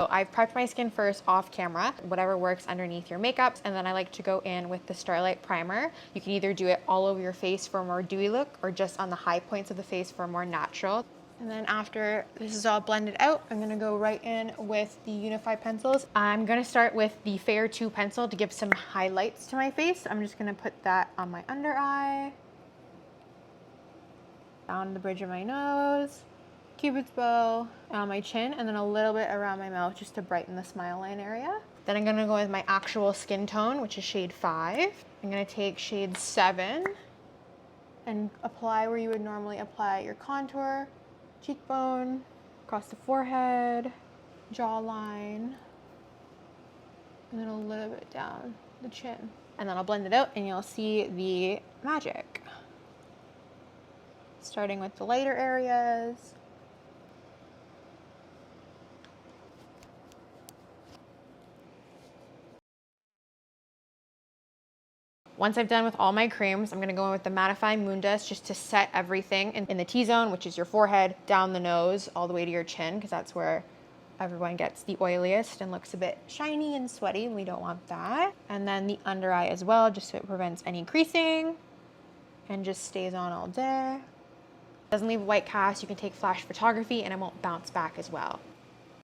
So I've prepped my skin first off camera, whatever works underneath your makeup, and then I like to go in with the Starlight Primer. You can either do it all over your face for a more dewy look or just on the high points of the face for a more natural. And then after this is all blended out, I'm gonna go right in with the Unify pencils. I'm gonna start with the Fair 2 pencil to give some highlights to my face. I'm just gonna put that on my under eye, down the bridge of my nose, Cupid's bow, on my chin, and then a little bit around my mouth just to brighten the smile line area. Then I'm gonna go with my actual skin tone, which is shade 5. I'm gonna take shade 7 and apply where you would normally apply your contour, cheekbone, across the forehead, jawline, and then a little bit down the chin. And then I'll blend it out and you'll see the magic. Starting with the lighter areas. Once I've done with all my creams, I'm gonna go in with the Mattifying Moon Dust just to set everything in the T-zone, which is your forehead, down the nose, all the way to your chin, because that's where everyone gets the oiliest and looks a bit shiny and sweaty, and we don't want that. And then the under eye as well, just so it prevents any creasing and just stays on all day. Doesn't leave a white cast. You can take flash photography and it won't bounce back as well.